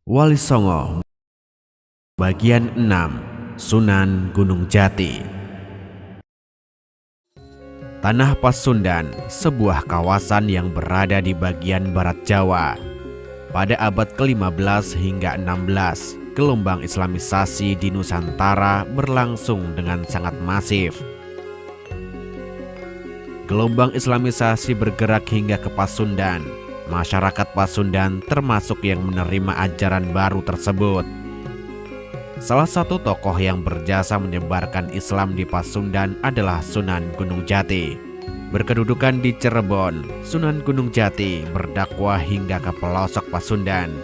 Wali Songo Bagian 6, Sunan Gunung Jati. Tanah Pasundan, sebuah kawasan yang berada di bagian barat Jawa. Pada abad ke-15 hingga 16, gelombang Islamisasi di Nusantara berlangsung dengan sangat masif. Gelombang Islamisasi bergerak hingga ke Pasundan. Masyarakat Pasundan termasuk yang menerima ajaran baru tersebut. Salah satu tokoh yang berjasa menyebarkan Islam di Pasundan adalah Sunan Gunung Jati. Berkedudukan di Cirebon, Sunan Gunung Jati berdakwah hingga ke pelosok Pasundan.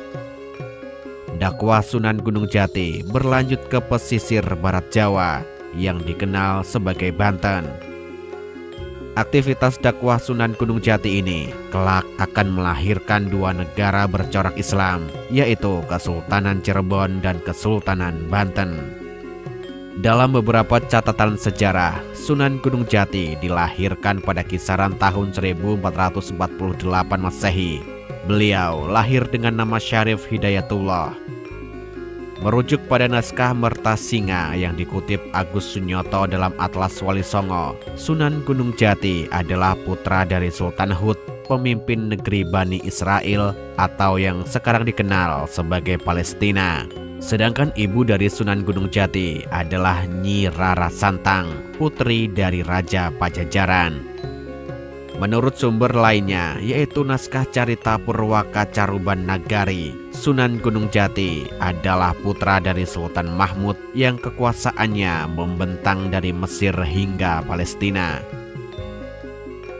Dakwah Sunan Gunung Jati berlanjut ke pesisir barat Jawa yang dikenal sebagai Banten. Aktivitas dakwah Sunan Gunung Jati ini kelak akan melahirkan dua negara bercorak Islam, yaitu Kesultanan Cirebon dan Kesultanan Banten. Dalam beberapa catatan sejarah, Sunan Gunung Jati dilahirkan pada kisaran tahun 1448 Masehi. Beliau lahir dengan nama Syarif Hidayatullah. Merujuk pada naskah Mertasinga yang dikutip Agus Sunyoto dalam Atlas Wali Songo, Sunan Gunung Jati adalah putra dari Sultan Hud, pemimpin negeri Bani Israel atau yang sekarang dikenal sebagai Palestina. Sedangkan ibu dari Sunan Gunung Jati adalah Nyi Rara Santang, putri dari Raja Pajajaran. Menurut sumber lainnya, yaitu naskah Carita Purwaka Caruban Nagari, Sunan Gunung Jati adalah putra dari Sultan Mahmud yang kekuasaannya membentang dari Mesir hingga Palestina.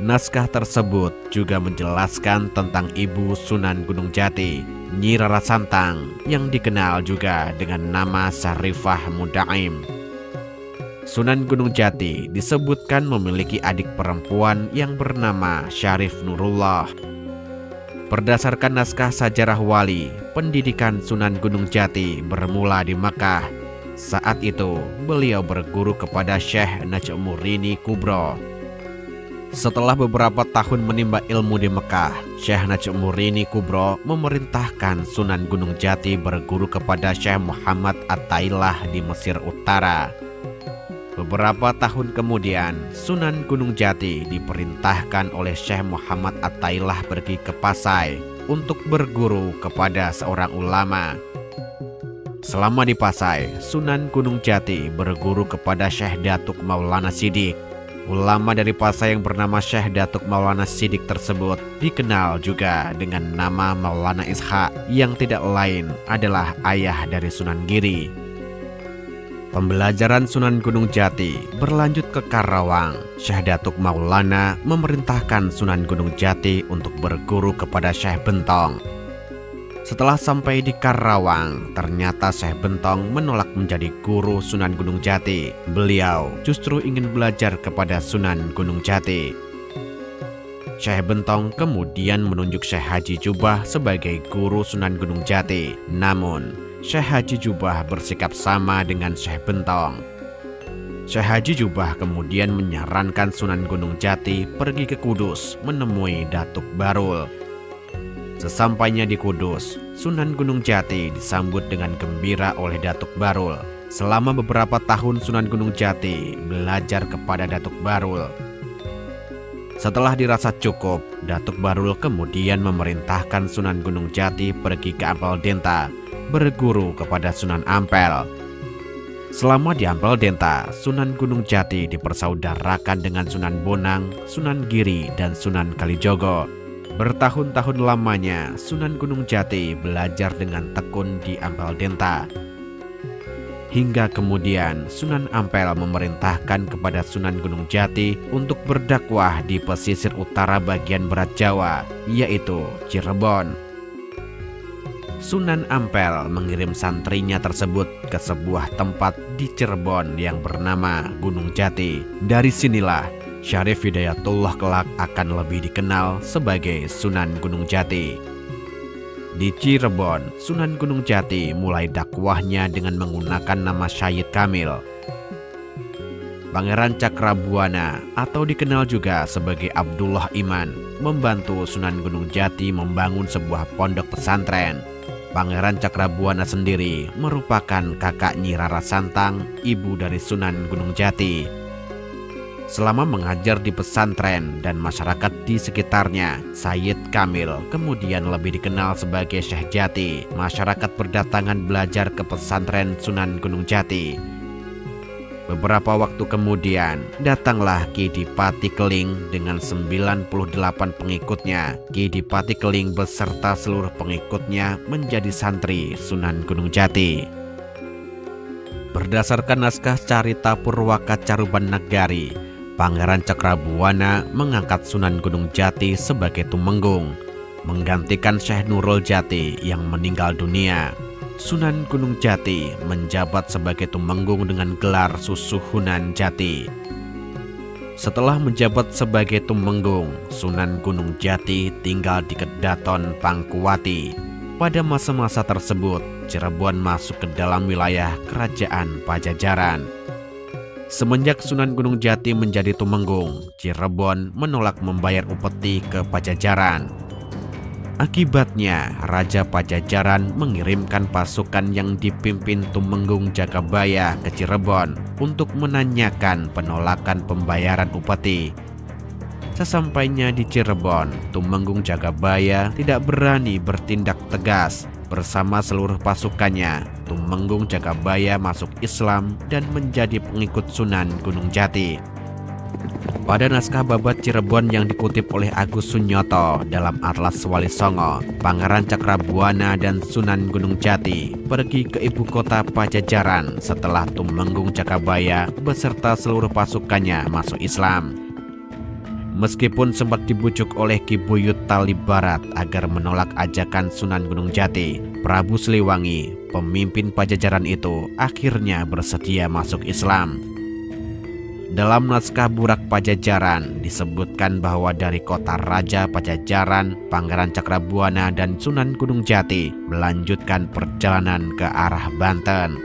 Naskah tersebut juga menjelaskan tentang ibu Sunan Gunung Jati, Nyi Rara Santang, yang dikenal juga dengan nama Sarifah Mudaim. Sunan Gunung Jati disebutkan memiliki adik perempuan yang bernama Syarif Nurullah. Berdasarkan naskah Sajarah Wali, pendidikan Sunan Gunung Jati bermula di Makkah. Saat itu, beliau berguru kepada Syekh Najmurini Kubro. Setelah beberapa tahun menimba ilmu di Mekah, Syekh Najmurini Kubro memerintahkan Sunan Gunung Jati berguru kepada Syekh Muhammad At-Tailah di Mesir Utara. Beberapa tahun kemudian, Sunan Gunung Jati diperintahkan oleh Syekh Muhammad At-Tailah pergi ke Pasai untuk berguru kepada seorang ulama. Selama di Pasai, Sunan Gunung Jati berguru kepada Syekh Datuk Maulana Sidik. Ulama dari Pasai yang bernama Syekh Datuk Maulana Sidik tersebut dikenal juga dengan nama Maulana Ishaq, yang tidak lain adalah ayah dari Sunan Giri. Pembelajaran Sunan Gunung Jati berlanjut ke Karawang. Syekh Datuk Maulana memerintahkan Sunan Gunung Jati untuk berguru kepada Syekh Bentong. Setelah sampai di Karawang, ternyata Syekh Bentong menolak menjadi guru Sunan Gunung Jati. Beliau justru ingin belajar kepada Sunan Gunung Jati. Syekh Bentong kemudian menunjuk Syekh Haji Jubah sebagai guru Sunan Gunung Jati. Namun, Syekh Haji Jubah bersikap sama dengan Syekh Bentong. Syekh Haji Jubah kemudian menyarankan Sunan Gunung Jati pergi ke Kudus menemui Datuk Barul. Sesampainya di Kudus, Sunan Gunung Jati disambut dengan gembira oleh Datuk Barul. Selama beberapa tahun Sunan Gunung Jati belajar kepada Datuk Barul. Setelah dirasa cukup, Datuk Barul kemudian memerintahkan Sunan Gunung Jati pergi ke Ampel Denta, berguru kepada Sunan Ampel. Selama di Ampel Denta, Sunan Gunung Jati dipersaudarakan dengan Sunan Bonang, Sunan Giri, dan Sunan Kalijogo. Bertahun-tahun lamanya, Sunan Gunung Jati belajar dengan tekun di Ampel Denta. Hingga kemudian Sunan Ampel memerintahkan kepada Sunan Gunung Jati untuk berdakwah di pesisir utara bagian barat Jawa, yaitu Cirebon. Sunan Ampel mengirim santrinya tersebut ke sebuah tempat di Cirebon yang bernama Gunung Jati. Dari sinilah Syarif Hidayatullah kelak akan lebih dikenal sebagai Sunan Gunung Jati. Di Cirebon, Sunan Gunung Jati mulai dakwahnya dengan menggunakan nama Syahid Kamil. Pangeran Cakrabuana atau dikenal juga sebagai Abdullah Iman membantu Sunan Gunung Jati membangun sebuah pondok pesantren. Pangeran Cakrabuana sendiri merupakan kakak Nyi Rara Santang, ibu dari Sunan Gunung Jati. Selama mengajar di pesantren dan masyarakat di sekitarnya, Sayyid Kamil kemudian lebih dikenal sebagai Syekh Jati. Masyarakat berdatangan belajar ke pesantren Sunan Gunung Jati. Beberapa waktu kemudian, datanglah Ki Dipati Keling dengan 98 pengikutnya. Ki Dipati Keling beserta seluruh pengikutnya menjadi santri Sunan Gunung Jati. Berdasarkan naskah Carita Purwaka Caruban Nagari, Pangeran Cakrabuana mengangkat Sunan Gunung Jati sebagai tumenggung, menggantikan Syekh Nurul Jati yang meninggal dunia. Sunan Gunung Jati menjabat sebagai tumenggung dengan gelar Susuhunan Jati. Setelah menjabat sebagai tumenggung, Sunan Gunung Jati tinggal di Kedaton Pangkuwati. Pada masa-masa tersebut, Cirebon masuk ke dalam wilayah Kerajaan Pajajaran. Semenjak Sunan Gunung Jati menjadi tumenggung, Cirebon menolak membayar upeti ke Pajajaran. Akibatnya, Raja Pajajaran mengirimkan pasukan yang dipimpin Tumenggung Jagabaya ke Cirebon untuk menanyakan penolakan pembayaran upeti. Sesampainya di Cirebon, Tumenggung Jagabaya tidak berani bertindak tegas. Bersama seluruh pasukannya, Tumenggung Jagabaya masuk Islam dan menjadi pengikut Sunan Gunung Jati. Pada naskah Babat Cirebon yang dikutip oleh Agus Sunyoto dalam Atlas Wali Songo, Pangeran Cakrabuana dan Sunan Gunung Jati pergi ke ibu kota Pajajaran setelah Tumenggung Jagabaya beserta seluruh pasukannya masuk Islam. Meskipun sempat dibujuk oleh Ki Buyut Talib Barat agar menolak ajakan Sunan Gunung Jati, Prabu Siliwangi, pemimpin Pajajaran itu akhirnya bersedia masuk Islam. Dalam naskah Burak Pajajaran disebutkan bahwa dari kota Raja Pajajaran, Pangeran Cakrabuana dan Sunan Gunung Jati melanjutkan perjalanan ke arah Banten.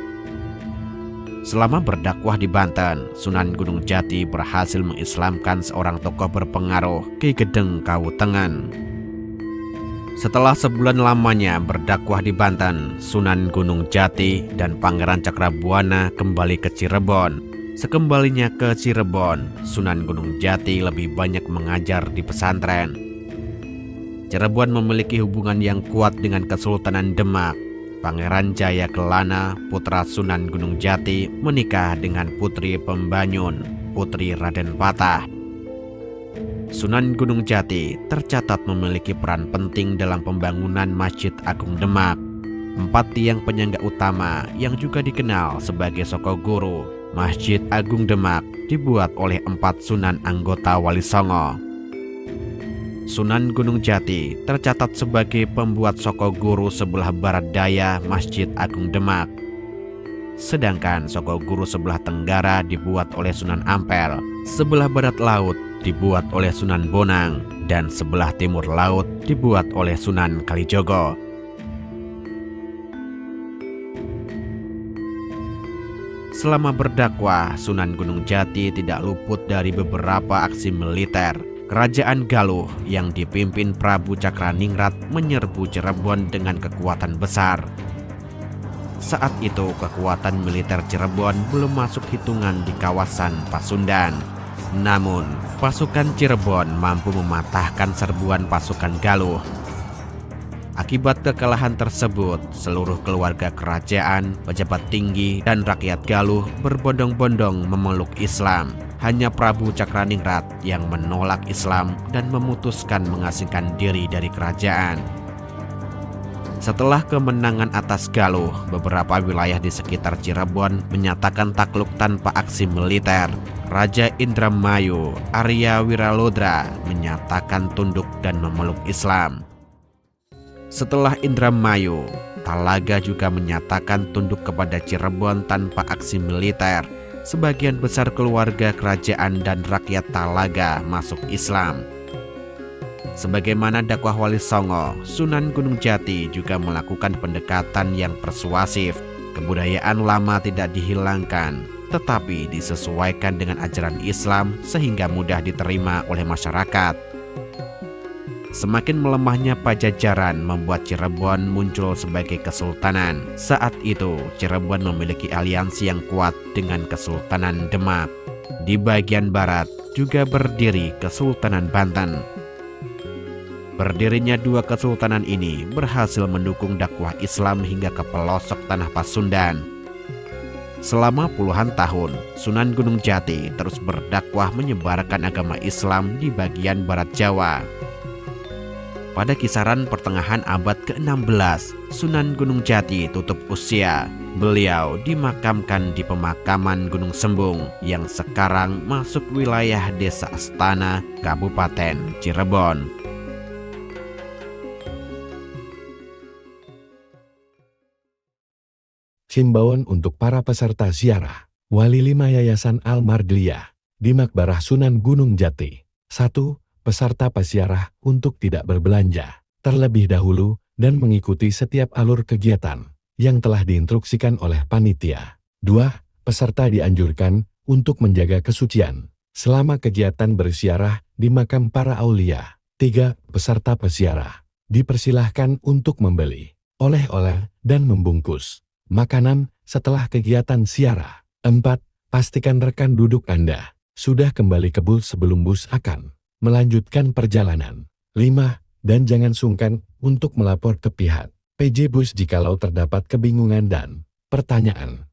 Selama berdakwah di Banten, Sunan Gunung Jati berhasil mengislamkan seorang tokoh berpengaruh, Ki Gedeng Kawutengan. Setelah sebulan lamanya berdakwah di Banten, Sunan Gunung Jati dan Pangeran Cakrabuana kembali ke Cirebon. Sekembalinya ke Cirebon, Sunan Gunung Jati lebih banyak mengajar di pesantren. Cirebon memiliki hubungan yang kuat dengan Kesultanan Demak. Pangeran Jaya Kelana, putra Sunan Gunung Jati, menikah dengan Putri Pembanyun, putri Raden Patah. Sunan Gunung Jati tercatat memiliki peran penting dalam pembangunan Masjid Agung Demak. 4 tiang penyangga utama yang juga dikenal sebagai Soko Guru Masjid Agung Demak dibuat oleh 4 sunan anggota Wali Songo. Sunan Gunung Jati tercatat sebagai pembuat Soko Guru sebelah barat daya Masjid Agung Demak. Sedangkan Soko Guru sebelah tenggara dibuat oleh Sunan Ampel, sebelah barat laut dibuat oleh Sunan Bonang, dan sebelah timur laut dibuat oleh Sunan Kalijogo. Selama berdakwah, Sunan Gunung Jati tidak luput dari beberapa aksi militer. Kerajaan Galuh yang dipimpin Prabu Cakraningrat menyerbu Cirebon dengan kekuatan besar. Saat itu kekuatan militer Cirebon belum masuk hitungan di kawasan Pasundan. Namun, pasukan Cirebon mampu mematahkan serbuan pasukan Galuh. Akibat kekalahan tersebut, seluruh keluarga kerajaan, pejabat tinggi, dan rakyat Galuh berbondong-bondong memeluk Islam. Hanya Prabu Cakraningrat yang menolak Islam dan memutuskan mengasingkan diri dari kerajaan. Setelah kemenangan atas Galuh, beberapa wilayah di sekitar Cirebon menyatakan takluk tanpa aksi militer. Raja Indramayu, Arya Wiralodra, menyatakan tunduk dan memeluk Islam. Setelah Indramayu, Talaga juga menyatakan tunduk kepada Cirebon tanpa aksi militer. Sebagian besar keluarga kerajaan dan rakyat Talaga masuk Islam. Sebagaimana dakwah Wali Songo, Sunan Gunung Jati juga melakukan pendekatan yang persuasif. Kebudayaan lama tidak dihilangkan, tetapi disesuaikan dengan ajaran Islam sehingga mudah diterima oleh masyarakat. Semakin melemahnya Pajajaran membuat Cirebon muncul sebagai kesultanan. Saat itu, Cirebon memiliki aliansi yang kuat dengan Kesultanan Demak. Di bagian barat juga berdiri Kesultanan Banten. Berdirinya dua kesultanan ini berhasil mendukung dakwah Islam hingga ke pelosok tanah Pasundan. Selama puluhan tahun, Sunan Gunung Jati terus berdakwah menyebarkan agama Islam di bagian barat Jawa. Pada kisaran pertengahan abad ke-16, Sunan Gunung Jati tutup usia. Beliau dimakamkan di pemakaman Gunung Sembung yang sekarang masuk wilayah Desa Astana, Kabupaten Cirebon. Himbauan untuk para peserta ziarah Wali 5 Yayasan Al-Mardliyah di Makbarah Sunan Gunung Jati. 1. Peserta peziarah untuk tidak berbelanja terlebih dahulu dan mengikuti setiap alur kegiatan yang telah diinstruksikan oleh panitia. 2. Peserta dianjurkan untuk menjaga kesucian selama kegiatan berziarah di makam para aulia. 3. Peserta peziarah dipersilahkan untuk membeli oleh-oleh dan membungkus makanan setelah kegiatan ziarah. 4. Pastikan rekan duduk Anda sudah kembali ke bus sebelum bus akan melanjutkan perjalanan. 5. Dan jangan sungkan untuk melapor ke pihak PJ Bus jikalau terdapat kebingungan dan pertanyaan.